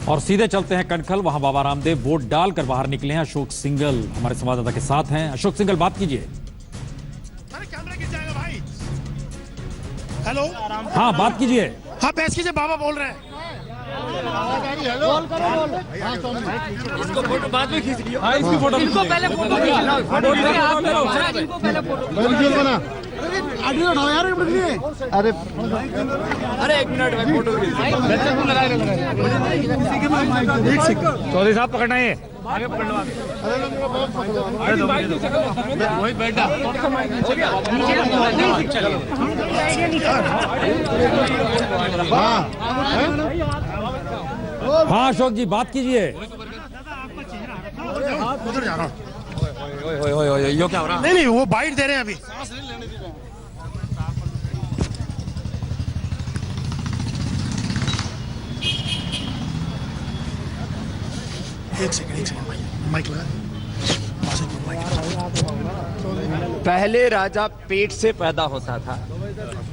और सीधे चलते हैं कनखल, वहां बाबा रामदेव वोट डालकर बाहर निकले हैं। अशोक सिंघल हमारे संवाददाता के साथ हैं। अशोक सिंघल, बात कीजिए। अरे कैमरा गिर जाएगा भाई। हेलो, हाँ बात कीजिए। हाँ बहस कीजिए, बाबा बोल रहे हैं। इसको फोटो बाद में खींच लियो। इसकी फोटो इनको पहले फोटो खींच लो। इनको पहले फोटो अरे अरे एक मिनट भाई, फोटो खींच। चौधरी साहब पकड़ना है, आगे पकड़ लो। वही बैठा। हाँ अशोक जी, बात कीजिए। उधर जा रहा हूँ। यो क्या हो रहा? नहीं नहीं, वो बाइट दे रहे हैं अभी। एक सेकंड भाई, माइक लगा। पहले राजा पेट से पैदा होता था,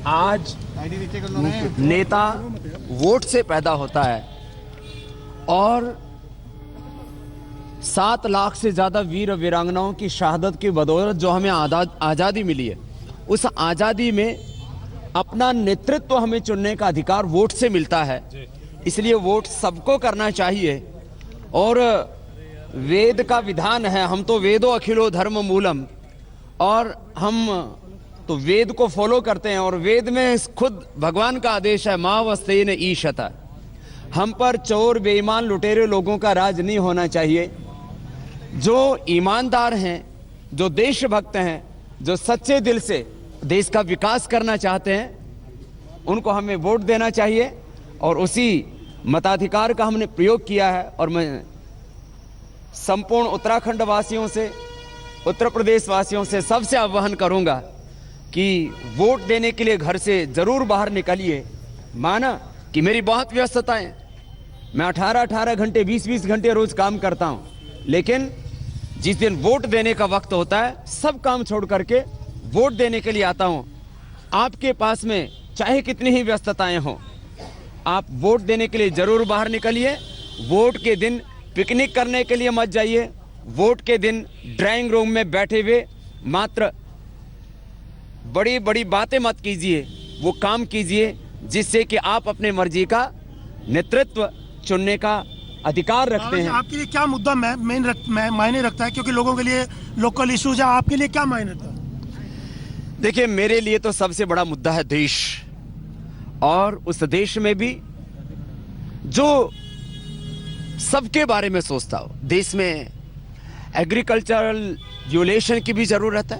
आज नेता वोट से पैदा होता है। और 7 लाख से ज्यादा वीर वीरांगनाओं की शहादत की बदौलत जो हमें आज़ादी मिली है, उस आज़ादी में अपना नेतृत्व हमें चुनने का अधिकार वोट से मिलता है। इसलिए वोट सबको करना चाहिए। और वेद का विधान है, हम तो वेदो अखिलो धर्म मूलम, और हम तो वेद को फॉलो करते हैं। और वेद में खुद भगवान का आदेश है, माँ वस्तेन ईशता। हम पर चोर बेईमान लुटेरे लोगों का राज नहीं होना चाहिए। जो ईमानदार हैं, जो देशभक्त हैं, जो सच्चे दिल से देश का विकास करना चाहते हैं, उनको हमें वोट देना चाहिए। और उसी मताधिकार का हमने प्रयोग किया है। और मैं संपूर्ण उत्तराखंड वासियों से, उत्तर प्रदेश वासियों से सबसे आह्वान करूंगा कि वोट देने के लिए घर से जरूर बाहर निकलिए। माना कि मेरी बहुत व्यस्तताएं, मैं 18 घंटे 20 घंटे रोज काम करता हूं, लेकिन जिस दिन वोट देने का वक्त होता है, सब काम छोड़ करके वोट देने के लिए आता हूं। आपके पास में चाहे कितनी ही व्यस्तताएं हों, आप वोट देने के लिए जरूर बाहर निकलिए। वोट के दिन पिकनिक करने के लिए मत जाइए। वोट के दिन ड्राइंग रूम में बैठे हुए मात्र बड़ी बड़ी बातें मत कीजिए। वो काम कीजिए जिससे कि आप अपने मर्जी का नेतृत्व चुनने का अधिकार रखते हैं। आपके लिए क्या मुद्दा मायने रखता है? क्योंकि लोगों के लिए लोकल इश्यूज है, आपके लिए क्या मायने रखता है? देखिए, मेरे लिए तो सबसे बड़ा मुद्दा है देश। और उस देश में भी जो सबके बारे में सोचता हो। देश में एग्रीकल्चरल रिवोल्यूशन की भी जरूरत है,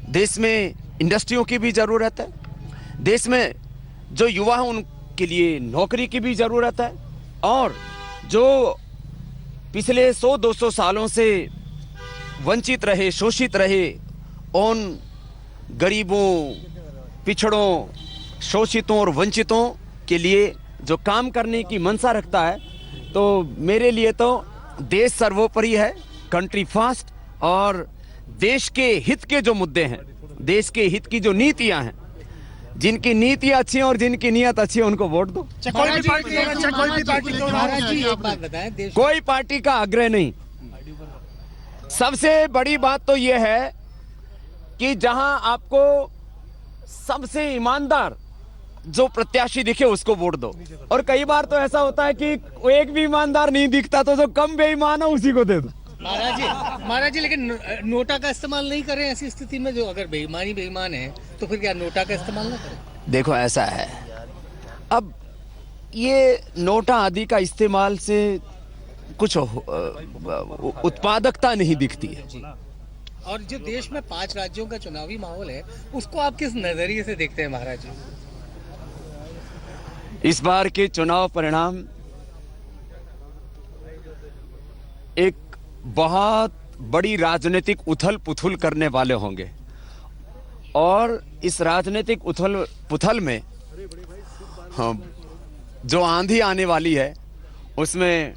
देश में इंडस्ट्रियों की भी जरूरत है, देश में जो युवा हैं उनके लिए नौकरी की भी जरूरत है। और जो पिछले 100-200 सालों से वंचित रहे, शोषित रहे, उन गरीबों, पिछड़ों, शोषितों और वंचितों के लिए जो काम करने की मंशा रखता है, तो मेरे लिए तो देश सर्वोपरि है, कंट्री फर्स्ट। और देश के हित के जो मुद्दे हैं, देश के हित की जो नीतियां हैं, जिनकी नीतियां अच्छी हैं और जिनकी नीयत अच्छी है, उनको वोट दो। कोई पार्टी का आग्रह नहीं। सबसे बड़ी बात तो यह है कि जहां आपको सबसे ईमानदार जो प्रत्याशी दिखे उसको वोट दो। और कई बार तो ऐसा होता है कि एक भी ईमानदार नहीं दिखता, तो जो कम बेईमान है उसी को दे दो। महाराज जी, लेकिन नोटा का इस्तेमाल नहीं करें ऐसी स्थिति में। जो अगर बेईमान है तो फिर क्या नोटा का इस्तेमाल ना करें? देखो, ऐसा है, अब ये नोटा आदि का इस्तेमाल से कुछ उत्पादकता नहीं दिखती है। और जो देश में 5 राज्यों का चुनावी माहौल है, उसको आप किस नजरिए से देखते हैं महाराज जी? इस बार के चुनाव परिणाम एक बहुत बड़ी राजनीतिक उथल पुथल करने वाले होंगे। और इस राजनीतिक उथल पुथल में जो आंधी आने वाली है, उसमें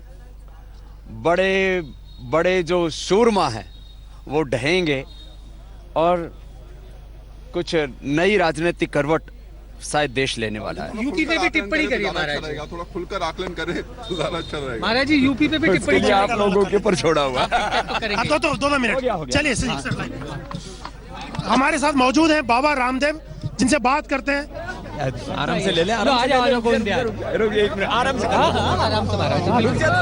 बड़े बड़े जो शूरमा हैं वो ढहेंगे और कुछ नई राजनीतिक करवट शायद देश लेने वाला है। यूपी पे भी टिप्पणी करिए महाराज जी। थोड़ा खुलकर आकलन करें तो ज्यादा अच्छा रहेगा। महाराज जी यूपी पे भी टिप्पणी ये आप लोगों के ऊपर छोड़ा हुआ। हाँ, करेंगे। तो 2 मिनट चलिए सर, हमारे साथ मौजूद हैं बाबा रामदेव, जिनसे बात करते हैं। आराम से ले लें, आराम से ले लें। रुकिए 1 मिनट, आराम से आराम से महाराज जी, सर,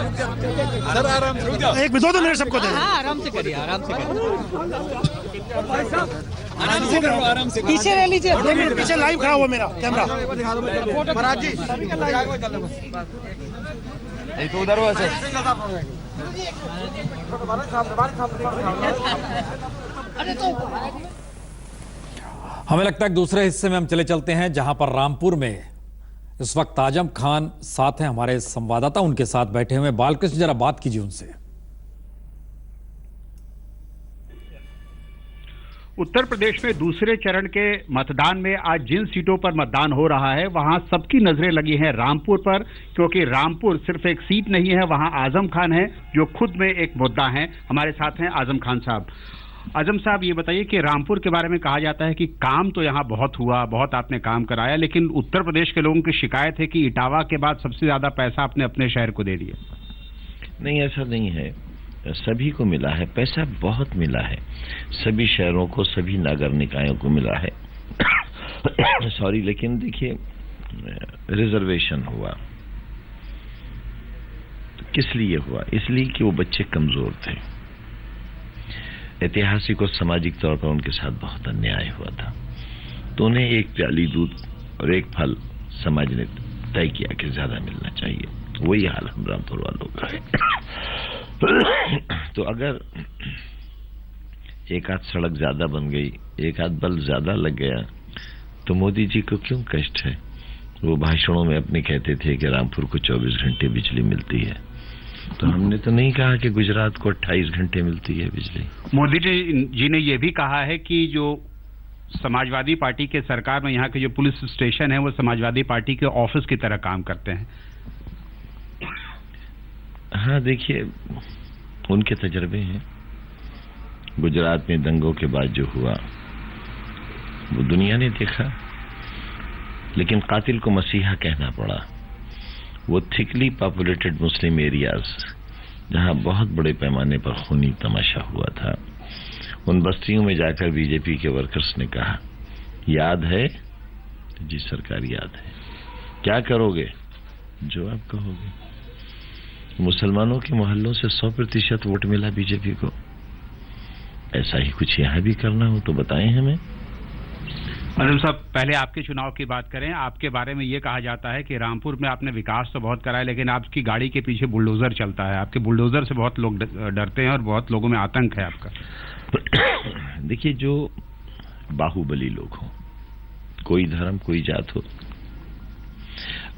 आराम से रुक जाओ। 2 मिनट सबको दे। आराम से करिए, आराम से करिए। आराम से करो, आराम से। पीछे रह लीजिए। 2 मिनट पीछे लाइव खड़ा हुआ मेरा कैमरा। महाराज जी तो उधर हुआ सर। हमें लगता है दूसरे हिस्से में हम चले चलते हैं, जहां पर रामपुर में इस वक्त आजम खान साथ हैं, हमारे संवाददाता उनके साथ बैठे हुए। बालकृष्ण, जरा बात कीजिए उनसे। उत्तर प्रदेश में दूसरे चरण के मतदान में आज जिन सीटों पर मतदान हो रहा है वहां सबकी नजरें लगी हैं रामपुर पर, क्योंकि रामपुर सिर्फ एक सीट नहीं है, वहां आजम खान है जो खुद में एक मुद्दा है। हमारे साथ हैं आजम खान साहब। आजम साहब, ये बताइए कि रामपुर के बारे में कहा जाता है कि काम तो यहाँ बहुत हुआ, बहुत आपने काम कराया, लेकिन उत्तर प्रदेश के लोगों की शिकायत है कि इटावा के बाद सबसे ज्यादा पैसा आपने अपने शहर को दे दिया। नहीं, ऐसा नहीं है, सभी को मिला है, पैसा बहुत मिला है, सभी शहरों को, सभी नगर निकायों को मिला है। सॉरी, लेकिन देखिए रिजर्वेशन हुआ तो किस लिए हुआ? इसलिए कि वो बच्चे कमजोर थे, ऐतिहासिक और सामाजिक तौर पर उनके साथ बहुत अन्याय हुआ था, तो उन्हें एक प्याली दूध और एक फल समाज ने तय किया कि ज्यादा मिलना चाहिए। वही हाल हम रामपुर वालों का है। तो अगर एक आध सड़क ज्यादा बन गई, एक आध बल्ब ज्यादा लग गया, तो मोदी जी को क्यों कष्ट है? वो भाषणों में अपने कहते थे कि रामपुर को 24 घंटे बिजली मिलती है, तो हमने तो नहीं कहा कि गुजरात को 28 घंटे मिलती है बिजली। मोदी जी ने यह भी कहा है कि जो समाजवादी पार्टी के सरकार में यहाँ के जो पुलिस स्टेशन है वो समाजवादी पार्टी के ऑफिस की तरह काम करते हैं। हाँ, देखिए उनके तजर्बे हैं। गुजरात में दंगों के बाद जो हुआ वो दुनिया ने देखा, लेकिन कातिल को मसीहा कहना पड़ा। वो थिकली पॉपुलेटेड मुस्लिम एरियाज जहां बहुत बड़े पैमाने पर खूनी तमाशा हुआ था, उन बस्तियों में जाकर बीजेपी के वर्कर्स ने कहा, याद है? जी सरकार याद है। क्या करोगे? जो आप कहोगे। मुसलमानों के मोहल्लों से 100% वोट मिला बीजेपी को। ऐसा ही कुछ यहां भी करना हो तो बताएं हमें। आजम साहब, पहले आपके चुनाव की बात करें। आपके बारे में ये कहा जाता है कि रामपुर में आपने विकास तो बहुत कराया, लेकिन आपकी गाड़ी के पीछे बुलडोजर चलता है। आपके बुलडोजर से बहुत लोग डरते हैं और बहुत लोगों में आतंक है आपका। देखिए, जो बाहुबली लोग हों, कोई धर्म कोई जात हो,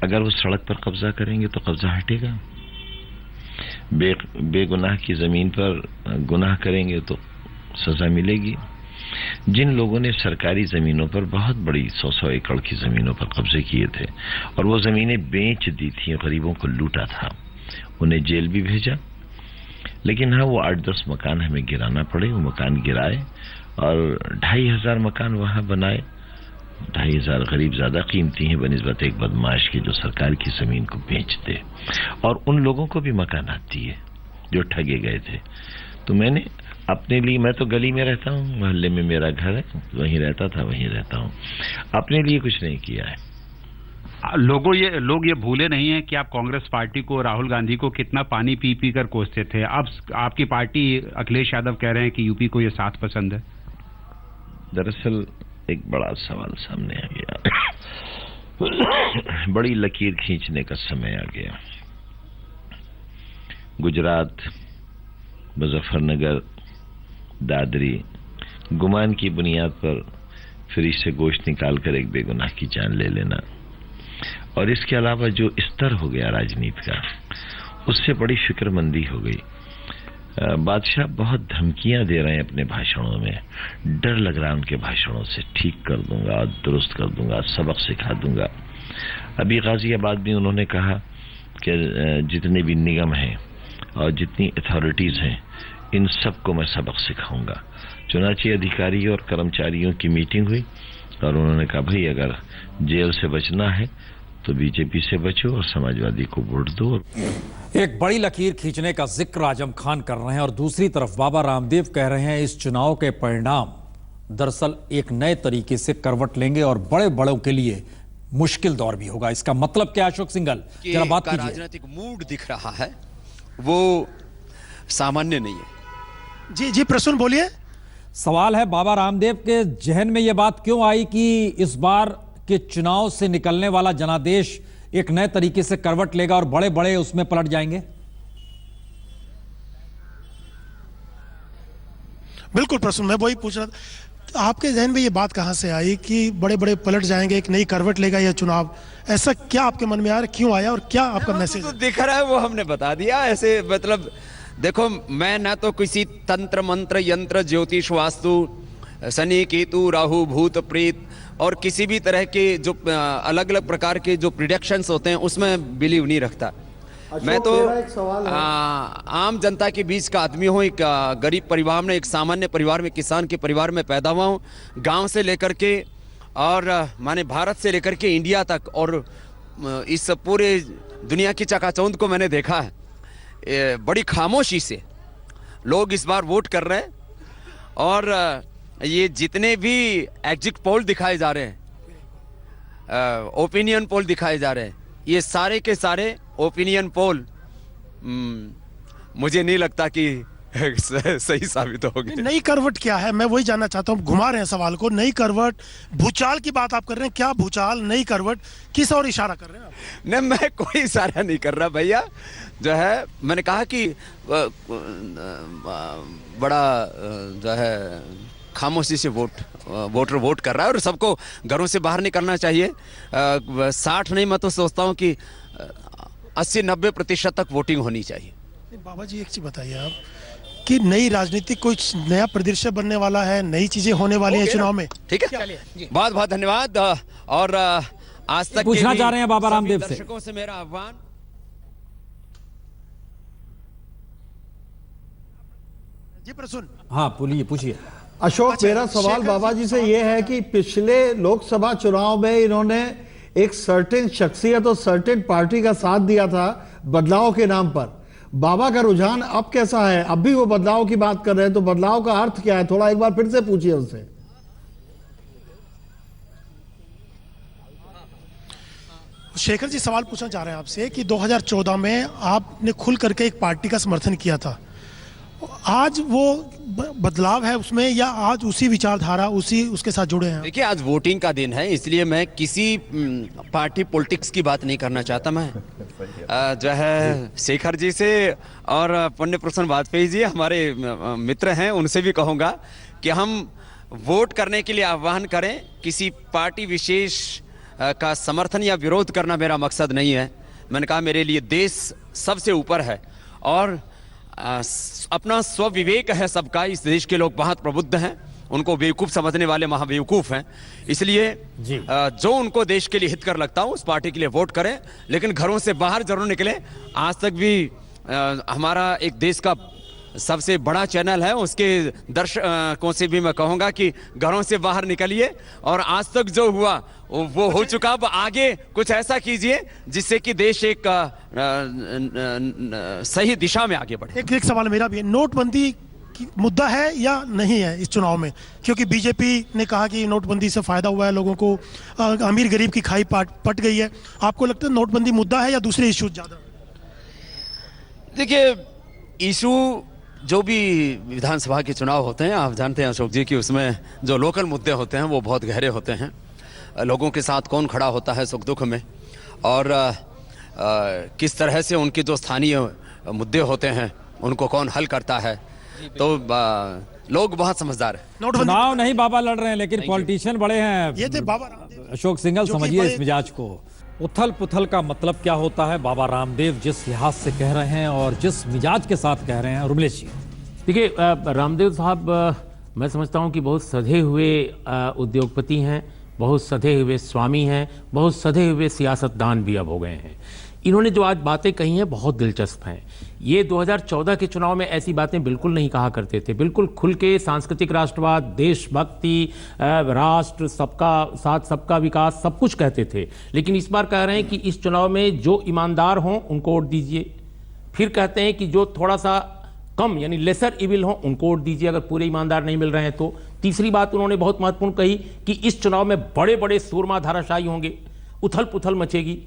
अगर वो सड़क पर कब्जा करेंगे तो कब्जा हटेगा। बेगुनाह की जमीन पर गुनाह करेंगे तो सजा मिलेगी। जिन लोगों ने सरकारी जमीनों पर बहुत बड़ी 100-100 एकड़ की जमीनों पर कब्जे किए थे और वो जमीनें बेच दी थी, गरीबों को लूटा था, उन्हें जेल भी भेजा। लेकिन हाँ, वो 8-10 मकान हमें गिराना पड़े, वो मकान गिराए और 2500 मकान वहां बनाए। 2500 गरीब ज्यादा कीमती हैं बनिस्बत एक बदमाश के जो सरकार की जमीन को बेचते, और उन लोगों को भी मकानात दिए जो ठगे गए थे। तो मैंने अपने लिए, मैं तो गली में रहता हूँ, मोहल्ले में मेरा घर है, वहीं रहता था, वहीं रहता हूँ, अपने लिए कुछ नहीं किया है। लोग ये भूले नहीं है कि आप कांग्रेस पार्टी को, राहुल गांधी को कितना पानी पी पी कर कोसते थे। अब आपकी पार्टी, अखिलेश यादव कह रहे हैं कि यूपी को ये साथ पसंद है। दरअसल एक बड़ा सवाल सामने आ गया, बड़ी लकीर खींचने का समय आ गया। गुजरात, मुजफ्फरनगर, दादरी, गुमान की बुनियाद पर फ्रिज से गोश्त निकालकर एक बेगुनाह की जान ले लेना, और इसके अलावा जो स्तर हो गया राजनीति का, उससे बड़ी फिक्रमंदी हो गई। बादशाह बहुत धमकियां दे रहे हैं अपने भाषणों में, डर लग रहा है उनके भाषणों से। ठीक कर दूंगा, दुरुस्त कर दूंगा, सबक सिखा दूंगा। अभी गाजियाबाद में उन्होंने कहा कि जितने भी निगम हैं और जितनी अथॉरिटीज हैं, इन सबको मैं सबक सिखाऊंगा। चुनाची अधिकारी और कर्मचारियों की मीटिंग हुई, और उन्होंने कहा भाई अगर जेल से बचना है तो बीजेपी से बचो और समाजवादी को वोट दो। एक बड़ी लकीर खींचने का जिक्र आजम खान कर रहे हैं और दूसरी तरफ बाबा रामदेव कह रहे हैं इस चुनाव के परिणाम दरअसल एक नए तरीके से करवट लेंगे और बड़े बड़ों के लिए मुश्किल दौर भी होगा। इसका मतलब क्या, अशोक सिंघल जरा बात कीजिए। राजनीतिक मूड दिख रहा है वो सामान्य नहीं है। जी प्रसून बोलिए। सवाल है बाबा रामदेव के जहन में यह बात क्यों आई कि इस बार के चुनाव से निकलने वाला जनादेश एक नए तरीके से करवट लेगा और बड़े बड़े उसमें पलट जाएंगे? बिल्कुल प्रसून, मैं वही पूछ रहा था, आपके जहन में ये बात कहां से आई कि बड़े बड़े पलट जाएंगे, एक नई करवट लेगा यह चुनाव? ऐसा क्या आपके मन में आया, क्यों आया और क्या आपका मैसेज तो दिख रहा है वो हमने बता दिया। ऐसे मतलब देखो, मैं ना तो किसी तंत्र मंत्र यंत्र ज्योतिष वास्तु शनि केतु राहु भूत प्रेत और किसी भी तरह के जो अलग अलग प्रकार के जो प्रिडिक्शंस होते हैं उसमें बिलीव नहीं रखता। मैं तो आम जनता के बीच का आदमी हूँ, एक गरीब परिवार में, एक सामान्य परिवार में, किसान के परिवार में पैदा हुआ हूँ। गांव से लेकर के और माने भारत से लेकर के इंडिया तक और इस पूरे दुनिया की चकाचौंध को मैंने देखा है। बड़ी खामोशी से लोग इस बार वोट कर रहे हैं और ये जितने भी एग्जिट पोल दिखाए जा रहे हैं, ओपिनियन पोल दिखाए जा रहे हैं, ये सारे के सारे ओपिनियन पोल मुझे नहीं लगता कि सही साबित होगी। नई करवट क्या है, मैं वही जानना चाहता हूँ। घुमा रहे हैं सवाल को। नई करवट, भूचाल की बात आप कर रहे हैं, क्या भूचाल, नई करवट, किस और इशारा कर रहे हैं आप? नहीं, मैं कोई इशारा नहीं कर रहा भैया। जो है मैंने कहा कि बड़ा जो है खामोशी से वोटर वोट कर रहा है और सबको घरों से बाहर निकलना चाहिए। 60 नहीं, मैं तो सोचता हूँ कि 80-90% तक वोटिंग होनी चाहिए। बाबा जी एक चीज बताइए आप कि नई राजनीति कोई नया परिदृश्य बनने वाला है, नई चीजें होने वाली हैं चुनाव में? ठीक है, बहुत बहुत धन्यवाद। और आज तक पूछना चाह रहे हैं बाबा रामदेव से, दर्शकों से मेरा आह्वान। जी प्रसून। हाँ पूछिए। अशोक, मेरा सवाल बाबा जी से यह है कि पिछले लोकसभा चुनाव में इन्होंने एक सर्टेन शख्सियत और सर्टेन पार्टी का साथ दिया था बदलाव के नाम पर। बाबा का रुझान अब कैसा है? अब भी वो बदलाव की बात कर रहे हैं, तो बदलाव का अर्थ क्या है? थोड़ा एक बार फिर से पूछिए उनसे। शेखर जी सवाल पूछना चाह रहे हैं आपसे कि 2014 में आपने खुल करके एक पार्टी का समर्थन किया था, आज वो बदलाव है उसमें या आज उसी विचारधारा उसके साथ जुड़े हैं? देखिए, आज वोटिंग का दिन है, इसलिए मैं किसी पार्टी पॉलिटिक्स की बात नहीं करना चाहता। मैं जो है शेखर जी से और पुण्य प्रसन्न वाजपेयी जी हमारे मित्र हैं, उनसे भी कहूँगा कि हम वोट करने के लिए आह्वान करें। किसी पार्टी विशेष का समर्थन या विरोध करना मेरा मकसद नहीं है। मैंने कहा मेरे लिए देश सबसे ऊपर है और अपना स्वविवेक है सबका। इस देश के लोग बहुत प्रबुद्ध हैं, उनको बेवकूफ़ समझने वाले महाबेवकूफ़ हैं। इसलिए जो उनको देश के लिए हितकर लगता हो उस पार्टी के लिए वोट करें, लेकिन घरों से बाहर जरूर निकलें। आज तक भी हमारा एक देश का सबसे बड़ा चैनल है, उसके दर्शकों से भी मैं कहूँगा कि घरों से बाहर निकलिए और आज तक जो हुआ वो हो चुका। अब आगे कुछ ऐसा कीजिए जिससे कि देश एक सही दिशा में आगे बढ़े। एक सवाल मेरा भी है, नोटबंदी की मुद्दा है या नहीं है इस चुनाव में? क्योंकि बीजेपी ने कहा कि नोटबंदी से फायदा हुआ है लोगों को, अमीर गरीब की खाई पट गई है। आपको लगता है नोटबंदी मुद्दा है या दूसरे इश्यूज ज्यादा? देखिए, इशू जो भी विधानसभा के चुनाव होते हैं, आप जानते हैं अशोक जी कि उसमें जो लोकल मुद्दे होते हैं वो बहुत गहरे होते हैं। लोगों के साथ कौन खड़ा होता है सुख दुख में और किस तरह से उनके जो स्थानीय मुद्दे होते हैं उनको कौन हल करता है, तो लोग बहुत समझदार हैं। चुनाव नहीं बाबा लड़ रहे हैं, लेकिन पॉलिटिशियन बड़े हैं। ये थे बाबा रामदेव। अशोक सिंघल, समझिए इस मिजाज को। उथल पुथल का मतलब क्या होता है बाबा रामदेव जिस लिहाज से कह रहे हैं और जिस मिजाज के साथ कह रहे हैं? रुमलेश जी देखिए, रामदेव साहब मैं समझता हूं कि बहुत सधे हुए उद्योगपति हैं, बहुत सधे हुए स्वामी हैं, बहुत सधे हुए सियासतदान भी अब हो गए हैं। इन्होंने जो आज बातें कही हैं बहुत दिलचस्प हैं। ये 2014 के चुनाव में ऐसी बातें बिल्कुल नहीं कहा करते थे, बिल्कुल खुल के सांस्कृतिक राष्ट्रवाद, देशभक्ति, राष्ट्र, सबका साथ सबका विकास, सब कुछ कहते थे। लेकिन इस बार कह रहे हैं कि इस चुनाव में जो ईमानदार हों उनको वोट दीजिए। फिर कहते हैं कि जो थोड़ा सा कम यानी लेसर इविल हो उनको वोट दीजिए अगर पूरे ईमानदार नहीं मिल रहे हैं तो। तीसरी बात उन्होंने बहुत महत्वपूर्ण कही कि इस चुनाव में बड़े बड़े सूरमा धाराशायी होंगे, उथल पुथल मचेगी।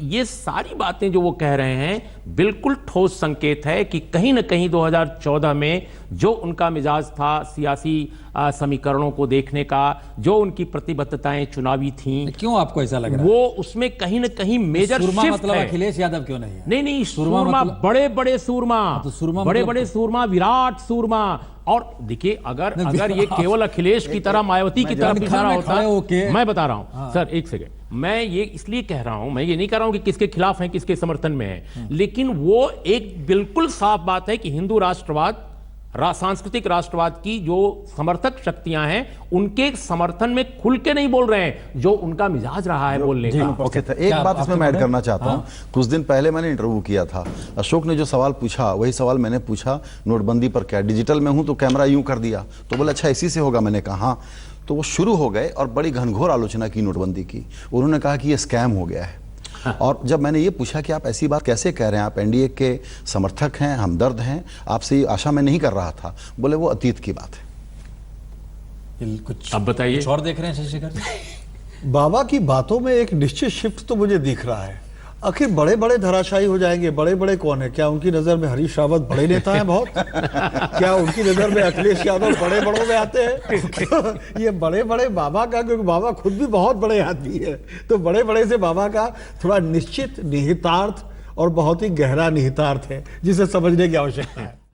ये सारी बातें जो वो कह रहे हैं बिल्कुल ठोस संकेत है कि कहीं ना कहीं 2014 में जो उनका मिजाज था सियासी समीकरणों को देखने का, जो उनकी प्रतिबद्धताएं चुनावी थीं, क्यों आपको ऐसा लग रहा है? वो उसमें कहीं ना कहीं मेजर शिफ्ट मतलब है। अखिलेश यादव क्यों नहीं है? नहीं, सूरमा मतलब... बड़े बड़े सूरमा, तो सूरमा बड़े मतलब... बड़े सूरमा, विराट सूरमा। और देखिए अगर ये केवल अखिलेश की तरह मायावती की तरफ इशारा होता, मैं बता रहा हूं सर, एक सेकंड, मैं ये इसलिए कह रहा हूं, मैं ये नहीं कह रहा हूं कि किसके खिलाफ है किसके समर्थन में है, लेकिन वो एक बिल्कुल साफ बात है कि हिंदू राष्ट्रवाद, सांस्कृतिक राष्ट्रवाद की जो समर्थक शक्तियां हैं उनके समर्थन में खुल के नहीं बोल रहे हैं, जो उनका मिजाज रहा है बोलने का। ओके, तो एक बात इसमें मैं ऐड करना चाहता हूं। कुछ दिन पहले मैंने इंटरव्यू किया था, अशोक ने जो सवाल पूछा वही सवाल मैंने पूछा, नोटबंदी पर क्या डिजिटल में हूं तो कैमरा यूं कर दिया, तो बोले अच्छा इसी से होगा। मैंने कहा हाँ, तो वो शुरू हो गए और बड़ी घनघोर आलोचना की नोटबंदी की। उन्होंने कहा कि ये स्कैम हो गया है। और जब मैंने ये पूछा कि आप ऐसी बात कैसे कह रहे हैं, आप एनडीए के समर्थक हैं, हमदर्द हैं, आपसे ये आशा मैं नहीं कर रहा था, बोले वो अतीत की बात है। कुछ अब बताइए, कुछ और देख रहे हैं शशिकांत? बाबा की बातों में एक निश्चित शिफ्ट तो मुझे दिख रहा है। आखिर बड़े बड़े धराशायी हो जाएंगे, बड़े बड़े कौन है? क्या उनकी नजर में हरीश रावत बड़े नेता हैं बहुत? क्या उनकी नजर में अखिलेश यादव बड़े बड़ों में आते हैं? ये बड़े बड़े बाबा का, क्योंकि बाबा खुद भी बहुत बड़े आदमी है, तो बड़े बड़े से बाबा का थोड़ा निश्चित निहितार्थ और बहुत ही गहरा निहितार्थ है जिसे समझने की आवश्यकता है।